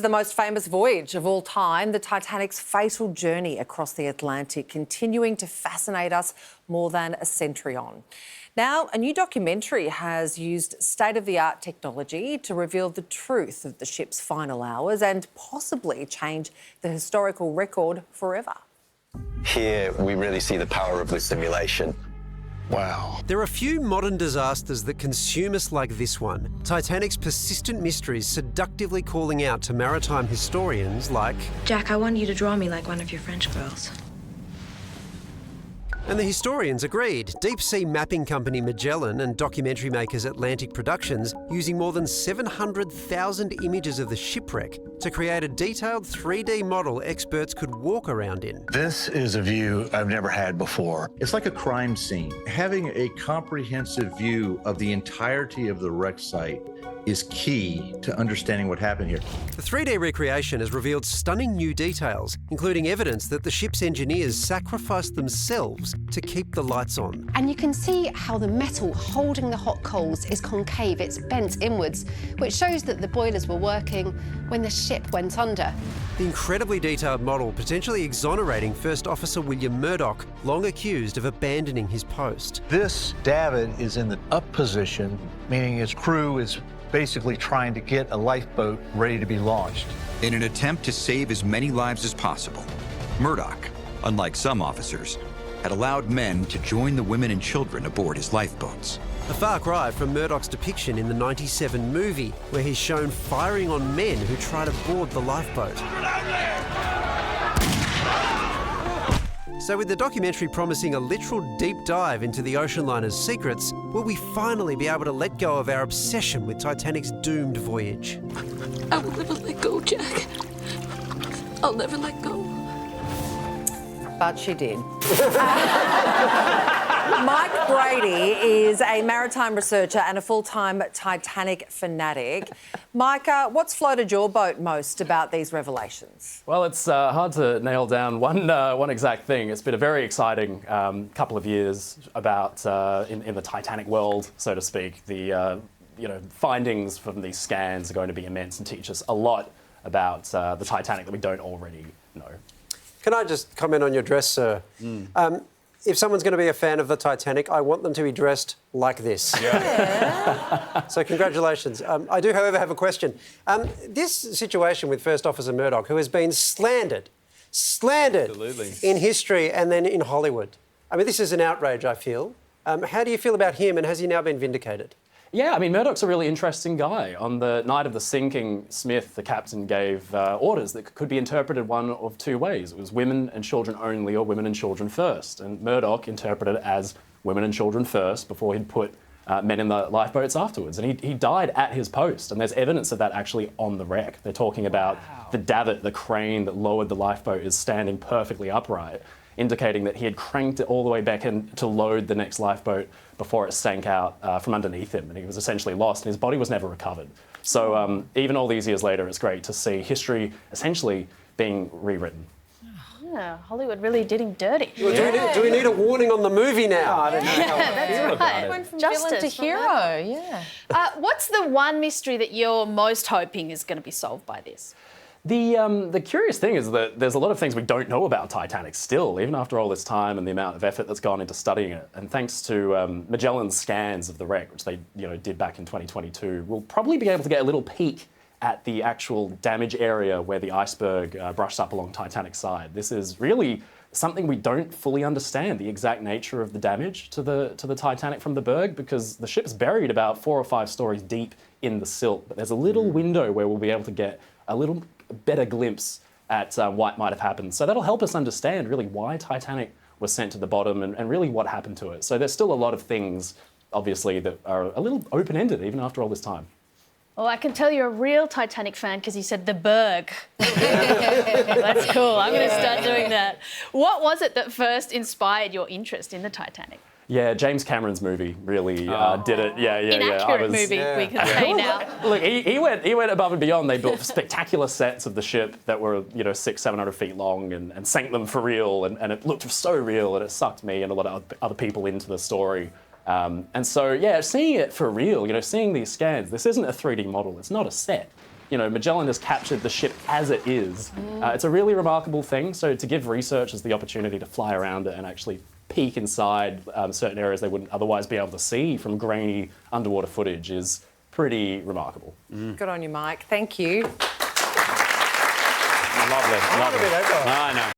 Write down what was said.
the most famous voyage of all time, the Titanic's fatal journey across the Atlantic, continuing to fascinate us more than a century on. Now, a new documentary has used state-of-the-art technology to reveal the truth of the ship's final hours and possibly change the historical record forever. Here, we really see the power of the simulation. Wow. There are few modern disasters that consume us like this one. Titanic's persistent mysteries seductively calling out to maritime historians like... Jack, I want you to draw me like one of your French girls. And the historians agreed. Deep-sea mapping company Magellan and documentary makers Atlantic Productions using more than 700,000 images of the shipwreck to create a detailed 3D model experts could walk around in. This is a view I've never had before. It's like a crime scene. Having a comprehensive view of the entirety of the wreck site is key to understanding what happened here. The 3D recreation has revealed stunning new details, including evidence that the ship's engineers sacrificed themselves to keep the lights on. And you can see how the metal holding the hot coals is concave, it's bent inwards, which shows that the boilers were working when the ship went under. The incredibly detailed model potentially exonerating First Officer William Murdoch, long accused of abandoning his post. This davit is in the up position, meaning his crew is basically trying to get a lifeboat ready to be launched. In an attempt to save as many lives as possible, Murdoch, unlike some officers, had allowed men to join the women and children aboard his lifeboats. A far cry from Murdoch's depiction in the '97 movie, where he's shown firing on men who try to board the lifeboat. So with the documentary promising a literal deep dive into the ocean liner's secrets, will we finally be able to let go of our obsession with Titanic's doomed voyage? I will never let go, Jack. I'll never let go. But she did. Mike Brady is a maritime researcher and a full-time Titanic fanatic. Mike, what's floated your boat most about these revelations? Well, it's hard to nail down one exact thing. It's been a very exciting couple of years about in the Titanic world, so to speak. The findings from these scans are going to be immense and teach us a lot about the Titanic that we don't already know. Can I just comment on your dress, sir? If someone's going to be a fan of the Titanic, I want them to be dressed like this. Yeah. So congratulations. I do, however, have a question. This situation with First Officer Murdoch, who has been slandered Absolutely. In history and then in Hollywood. I mean, this is an outrage, I feel. How do you feel about him, and has he now been vindicated? Yeah, I mean, Murdoch's a really interesting guy. On the night of the sinking, Smith, the captain, gave orders that could be interpreted one of two ways. It was women and children only or women and children first. And Murdoch interpreted it as women and children first before he'd put men in the lifeboats afterwards. And he died at his post, and there's evidence of that actually on the wreck. They're talking about the davit, the crane that lowered the lifeboat, is standing perfectly upright, indicating that he had cranked it all the way back in to load the next lifeboat before it sank out from underneath him, and he was essentially lost, and his body was never recovered. So even all these years later, it's great to see history essentially being rewritten. Yeah, Hollywood really did him dirty. Do we need a warning on the movie now? I don't know. Yeah, that's right. Went from Justice villain to hero, yeah. What's the one mystery that you're most hoping is going to be solved by this? The curious thing is that there's a lot of things we don't know about Titanic still, even after all this time and the amount of effort that's gone into studying it. And thanks to Magellan's scans of the wreck, which they did back in 2022, we'll probably be able to get a little peek at the actual damage area where the iceberg brushed up along Titanic's side. This is really something we don't fully understand, the exact nature of the damage to the Titanic from the berg, because the ship's buried about 4 or 5 stories deep in the silt. But there's a little window where we'll be able to get a little better glimpse at what might have happened. So that'll help us understand really why Titanic was sent to the bottom and really what happened to it. So there's still a lot of things, obviously, that are a little open-ended even after all this time. Well, I can tell you're a real Titanic fan because you said the berg. That's cool. I'm going to start doing that. What was it that first inspired your interest in the Titanic? Yeah, James Cameron's movie really did it. Inaccurate movie, we can say now. Look, he went above and beyond. They built spectacular sets of the ship that were 600-700 feet long and sank them for real, and it looked so real, and it sucked me and a lot of other people into the story. And so, yeah, seeing it for real, seeing these scans, this isn't a 3D model, it's not a set. you know, Magellan has captured the ship as it is. It's a really remarkable thing. So to give researchers the opportunity to fly around it and actually peek inside certain areas they wouldn't otherwise be able to see from grainy underwater footage is pretty remarkable. Good on you, Mike. Thank you. Lovely. I know.